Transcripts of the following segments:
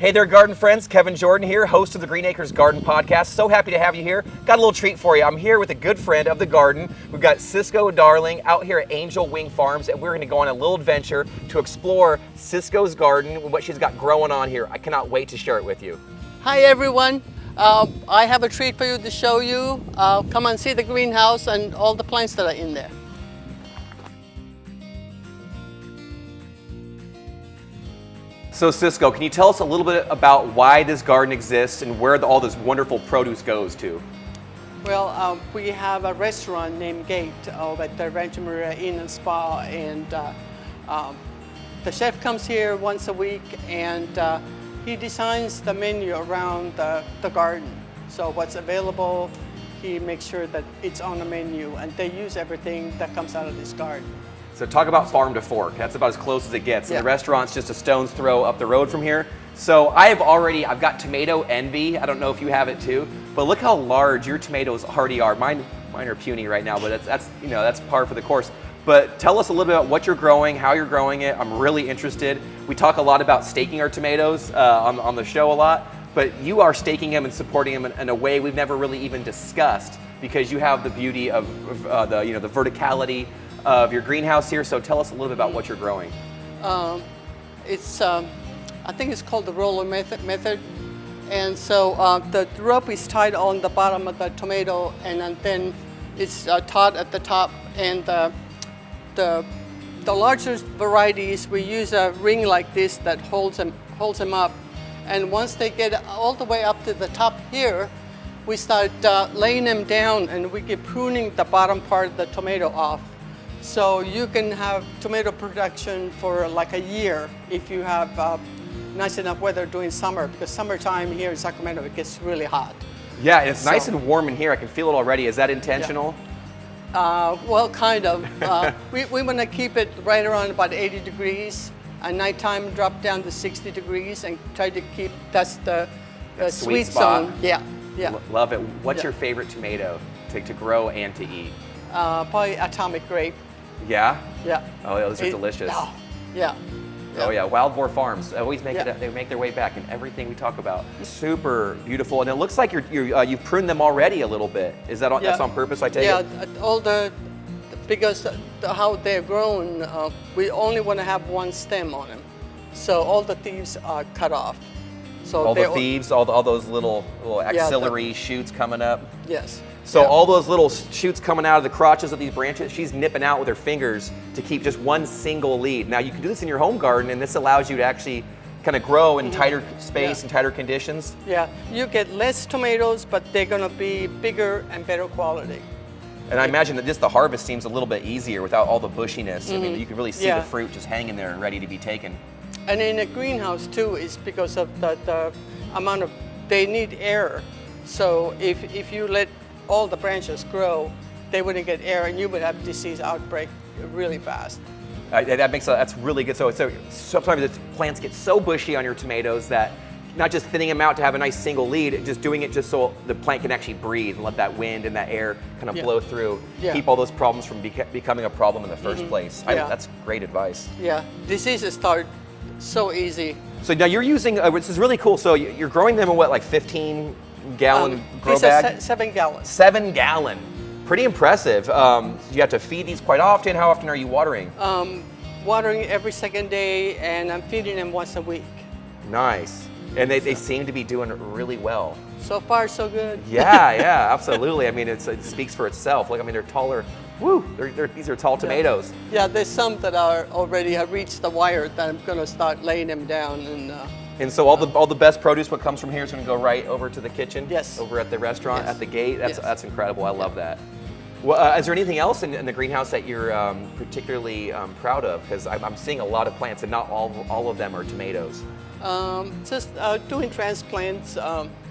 Hey there, garden friends. Kevin Jordan here, host of the Green Acres Garden Podcast. So happy to have you here. Got a little treat for you. I'm here with a good friend of the garden. We've got Cisco Darling out here at Angel Wing Farms, and we're going to go on a little adventure to explore Cisco's garden and what she's got growing on here. I cannot wait to share it with you. Hi everyone. I have a treat for you to show you. Come and see the greenhouse and all the plants that are in there. So Cisco, can you tell us a little bit about why this garden exists and where all this wonderful produce goes to? Well, we have a restaurant named Gate at the Rancho Maria Inn and Spa, and the chef comes here once a week, and he designs the menu around the garden. So what's available, he makes sure that it's on the menu, and they use everything that comes out of this garden. So talk about farm to fork. That's about as close as it gets. And the restaurant's just a stone's throw up the road from here. So I've got tomato envy. I don't know if you have it too, but look how large your tomatoes already are. Mine are puny right now, but that's par for the course. But tell us a little bit about what you're growing, how you're growing it. I'm really interested. We talk a lot about staking our tomatoes on the show a lot, but you are staking them and supporting them in a way we've never really even discussed, because you have the beauty of the verticality of your greenhouse here. So tell us a little bit about what you're growing. I think it's called the roller method. And so the rope is tied on the bottom of the tomato, and then it's tied at the top. And the larger varieties, we use a ring like this that holds them up. And once they get all the way up to the top here, we start laying them down, and we keep pruning the bottom part of the tomato off. So you can have tomato production for like a year if you have nice enough weather during summer, because summertime here in Sacramento, it gets really hot. Yeah, it's nice and warm in here. I can feel it already. Is that intentional? Yeah. Well, kind of. We want to keep it right around about 80 degrees. At nighttime, drop down to 60 degrees and try to keep, that's the sweet zone. Yeah, yeah. Love it. What's your favorite tomato to grow and to eat? Probably Atomic Grape. Yeah? Yeah. Oh, yeah, those are delicious. Oh, yeah. Oh yeah, Wild Boar Farms always they make their way back in everything we talk about. Super beautiful, and it looks like you've pruned them already a little bit. Is that that's on purpose? I take it. Yeah, all because how they're grown, we only want to have one stem on them, so all the leaves are cut off. So all the leaves, all those little axillary shoots coming up. Yes. So all those little shoots coming out of the crotches of these branches, she's nipping out with her fingers to keep just one single lead. Now you can do this in your home garden, and this allows you to actually kind of grow in tighter space and tighter conditions. Yeah, you get less tomatoes, but they're going to be bigger and better quality. And I imagine that the harvest seems a little bit easier without all the bushiness. I mean, you can really see the fruit just hanging there and ready to be taken. And in a greenhouse too, is because of the amount of, they need air. So if you let all the branches grow, they wouldn't get air, and you would have disease outbreak really fast. That's really good. So sometimes the plants get so bushy on your tomatoes that not just thinning them out to have a nice single lead, just doing it just so the plant can actually breathe and let that wind and that air kind of blow through, keep all those problems from becoming a problem in the first place. That's great advice. Yeah, diseases start so easy. So now you're using, this is really cool. So you're growing them in what, like 15-gallon grow bag? These are 7 gallons. 7 gallon. Pretty impressive. You have to feed these quite often. How often are you watering? Watering every second day, and I'm feeding them once a week. Nice. And they seem to be doing really well. So far, so good. Yeah, absolutely. I mean, it speaks for itself. Like, I mean, they're taller. Woo! These are tall tomatoes. Yeah, there's some that already have reached the wire that I'm going to start laying them down. And so all the best produce, what comes from here, is going to go right over to the kitchen. Yes. Over at the restaurant at the gate. That's incredible. I love that. Well, is there anything else in the greenhouse that you're particularly proud of? Because I'm seeing a lot of plants, and not all of them are tomatoes. Just doing transplants.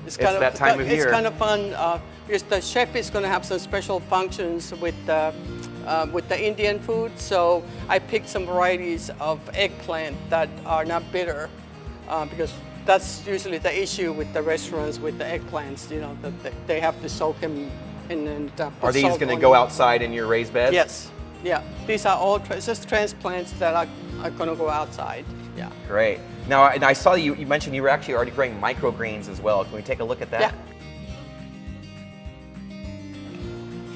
It's that time of year. It's kind of fun because the chef is going to have some special functions with the Indian food. So I picked some varieties of eggplant that are not bitter, because that's usually the issue with the restaurants with the eggplants. You know, that they have to soak them and are these going to go outside in your raised beds? Yes. Yeah. These are all just transplants that are going to go outside. Yeah. Great. Now, and I saw you mentioned you were actually already growing microgreens as well. Can we take a look at that? Yeah.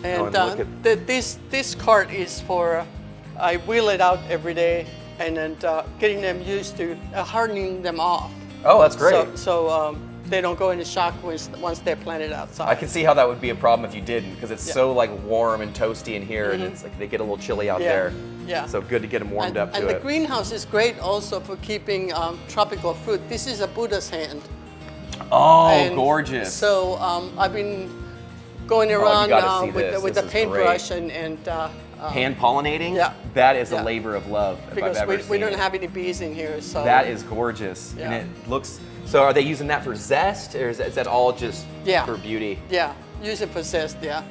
And look at- this cart is for, I wheel it out every day and then getting them used to hardening them off. Oh, that's great. So they don't go into shock once they're planted outside. I can see how that would be a problem if you didn't, because it's Yeah. so like warm and toasty in here, and it's like they get a little chilly out Yeah. there. Yeah. So good to get them warmed up to and it. the greenhouse is great also for keeping tropical fruit. This is a Buddha's hand. Oh, And gorgeous. So I've been going you around gotta see with this. the This is paintbrush and Hand pollinating? Yeah. That is Yeah. a labor of love if because I've ever we seen don't it. have any bees in here. So That is gorgeous. Yeah. And it looks, so are they using that for zest, or is that all just Yeah. for beauty? Yeah, use it for zest. Yeah,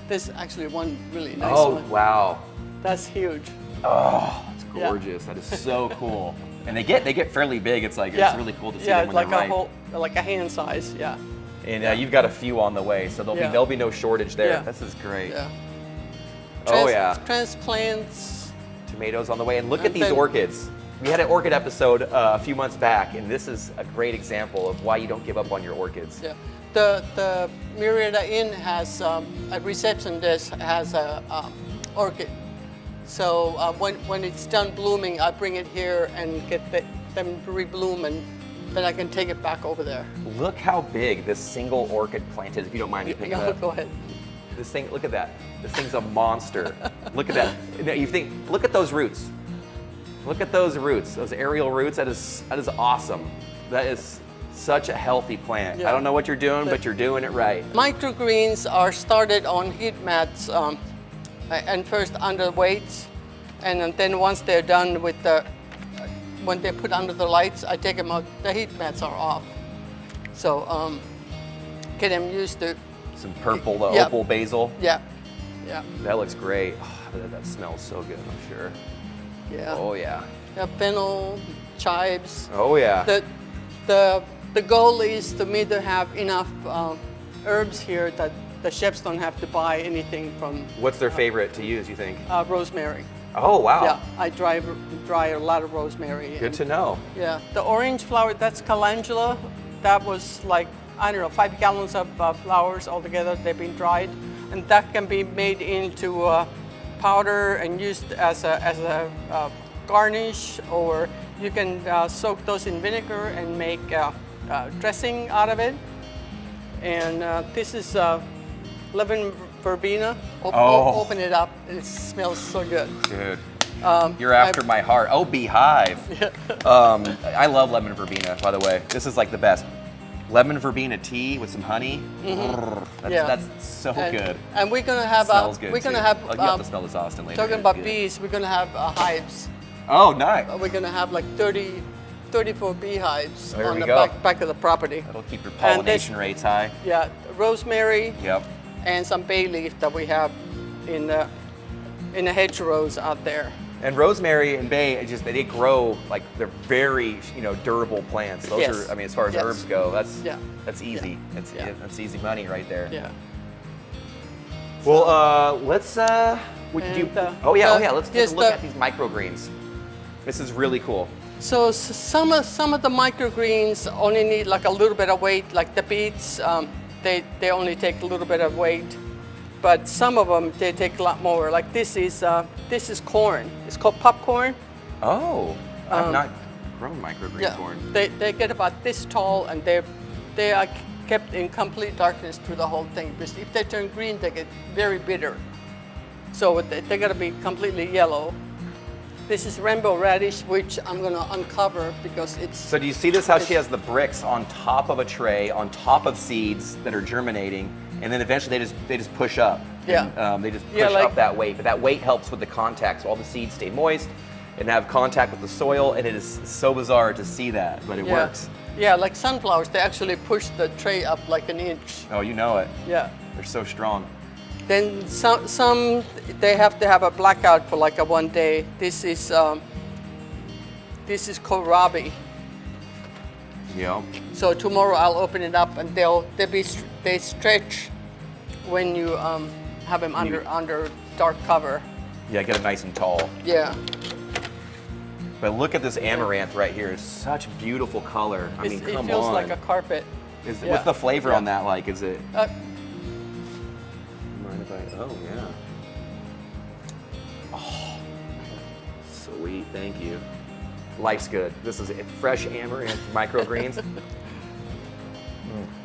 there's actually one really nice Oh, one. wow. That's huge. Oh, it's Yeah. gorgeous. That is so cool. And they get fairly big. It's like, Yeah. it's really cool to see yeah, them when like they're a ripe. whole, like a hand size. Yeah. And you've got a few on the way, so Yeah. there'll be no shortage there. Yeah. This is great. Yeah. Oh, yeah. Transplants. Tomatoes on the way. And look And at these then- orchids. We had an orchid episode a few months back, and this is a great example of why you don't give up on your orchids. Yeah. The Murrieta Inn has a reception desk has a orchid. So when it's done blooming, I bring it here and get them to rebloom, and then I can take it back over there. Look how big this single orchid plant is, if you don't mind me picking it No, up. go ahead. This thing, look at that. This thing's a monster. Look at that. Now, you think, look at those roots. Look at those roots, those aerial roots. That is awesome. That is such a healthy plant. Yeah. I don't know what you're doing, but you're doing it right. Microgreens are started on heat mats and first under weights, and then once they're done with when they're put under the lights, I take them out. The heat mats are off, so get them used to. Some purple, Yeah. opal basil. Yeah, yeah, That looks great. Oh, that smells so good, I'm sure. yeah. Oh, yeah. Yeah, fennel, chives. Oh, yeah. The goal is to me to have enough herbs here that the chefs don't have to buy anything from What's their favorite to use, you think? rosemary. Oh, wow. Yeah, I dry a lot of rosemary. Good to know. Yeah, the orange flower, that's calendula. That was like, I don't know, 5 gallons of flowers altogether. They've been dried, and that can be made into powder and used as a garnish, or you can soak those in vinegar and make dressing out of it. And this is lemon verbena. Oh. Open it up. It smells so good. Dude, you're after my heart. Oh, beehive. I love lemon verbena, by the way. This is like the best. Lemon verbena tea with some honey. That's so good. And we're gonna have Smells good we're gonna too. have Oh, you have to smell this, Austin, later. talking It's about good. bees. We're gonna have hives. Oh, nice. We're gonna have like 34 beehives There on we the go. back of the property. That'll keep your And pollination rates high. Yeah, rosemary Yep. and some bay leaf that we have in the hedgerows out there. And rosemary and bay, they grow like they're very, durable plants. Those Yes. are, I mean, as far as Yes. herbs go, Yeah. that's easy. Yeah. That's easy money right there. Yeah. Well, let's. Oh yeah. Let's take yes, a look at these microgreens. This is really cool. So some of the microgreens only need like a little bit of weight, like the beets. They only take a little bit of weight, but some of them they take a lot more. Like this is corn. It's called popcorn. Oh, I've not grown microgreen corn. They get about this tall, and they are kept in complete darkness through the whole thing. Because if they turn green, they get very bitter. So they got to be completely yellow. This is rainbow radish, which I'm going to uncover because it's. So do you see this? How she has the bricks on top of a tray, on top of seeds that are germinating, and then eventually they just push up. Yeah. And, they just push up that weight, but that weight helps with the contact, so all the seeds stay moist and have contact with the soil. And it is so bizarre to see that, but it works. Yeah, like sunflowers, they actually push the tray up like an inch. Oh, you know it. Yeah. They're so strong. Then some they have to have a blackout for like a 1 day. This is kohlrabi. Yeah. So tomorrow I'll open it up and they stretch when you have them under dark cover. Yeah, get it nice and tall. Yeah. But look at this amaranth right here. It's such beautiful color. I mean, come on. It feels like a carpet. What's the flavor on that like? Is it? Uh, Mind if I? Oh yeah. Oh, sweet. Thank you. Life's good. This is it. Fresh amaranth microgreens.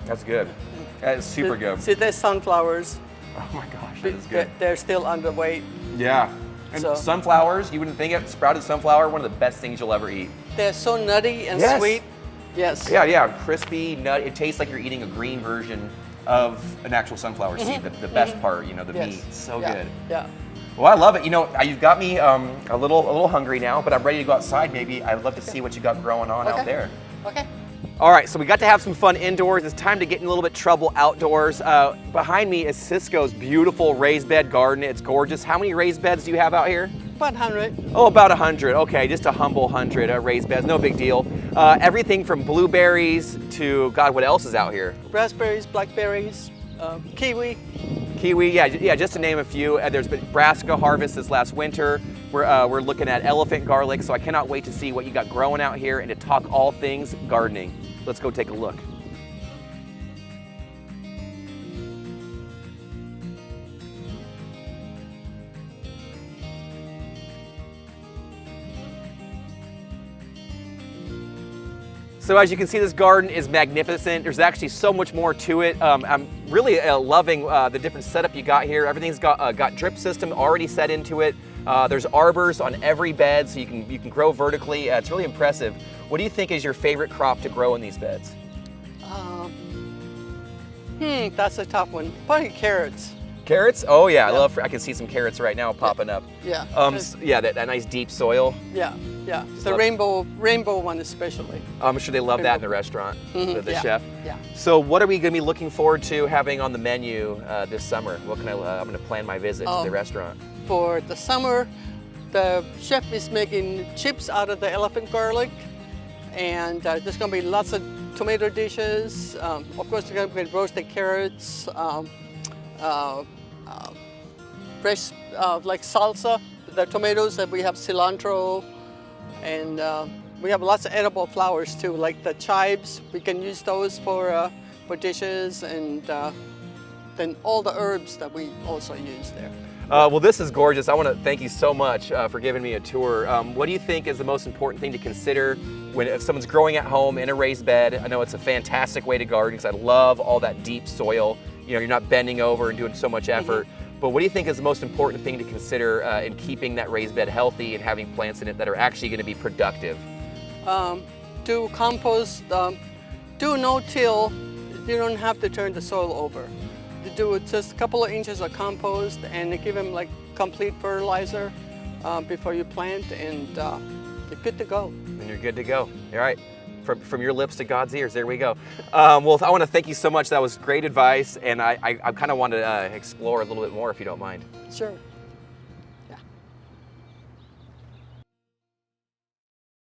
That's good. That is super good. See, there's sunflowers. Oh my gosh, that is good. They're still underweight. Yeah. And So- sunflowers, you wouldn't think it. Sprouted sunflower, one of the best things you'll ever eat. They're so nutty and Yes. sweet. Yes. Yeah, crispy, nut. It tastes like you're eating a green version of an actual sunflower seed. The best part, you know, the Yes. meat. So Yeah. good. Yeah. Well, I love it. You know, you've got me a little hungry now, but I'm ready to go outside. Maybe I'd love to see what you got growing on out there. Okay. All right, so we got to have some fun indoors. It's time to get in a little bit trouble outdoors. Behind me is Cisco's beautiful raised bed garden. It's gorgeous. How many raised beds do you have out here? About 100. Oh, about 100. Okay, just a humble 100 raised beds. No big deal. Everything from blueberries to, God, what else is out here? Raspberries, blackberries, kiwi. Kiwi, yeah, just to name a few. There's been brassica harvest this last winter. We're looking at elephant garlic, so I cannot wait to see what you got growing out here and to talk all things gardening. Let's go take a look. So as you can see, this garden is magnificent. There's actually so much more to it. I'm really loving the different setup you got here. Everything's got drip system already set into it. There's arbors on every bed, so you can grow vertically. It's really impressive. What do you think is your favorite crop to grow in these beds? That's a tough one. Probably carrots. Carrots? Oh yeah, I can see some carrots right now popping up. Yeah. Yeah, that nice deep soil. Yeah. Yeah. The love- rainbow one especially. I'm sure they love that in the restaurant, the yeah, chef. yeah. So what are we going to be looking forward to having on the menu this summer? What can I'm going to plan my visit to the restaurant. For the summer, the chef is making chips out of the elephant garlic, and there's going to be lots of tomato dishes. Of course, there's going to be roasted carrots, fresh like salsa, the tomatoes, and we have cilantro, and we have lots of edible flowers too, like the chives. We can use those for dishes, and then all the herbs that we also use there. Well, this is gorgeous. I want to thank you so much for giving me a tour. What do you think is the most important thing to consider if someone's growing at home in a raised bed? I know it's a fantastic way to garden because I love all that deep soil. You know, you're not bending over and doing so much effort. But what do you think is the most important thing to consider in keeping that raised bed healthy and having plants in it that are actually going to be productive? Do compost, do no-till. You don't have to turn the soil over. You do just a couple of inches of compost and give them like complete fertilizer before you plant, and you're good to go. And you're good to go. All right. From your lips to God's ears, there we go. Well, I want to thank you so much. That was great advice, and I kind of want to explore a little bit more if you don't mind. Sure.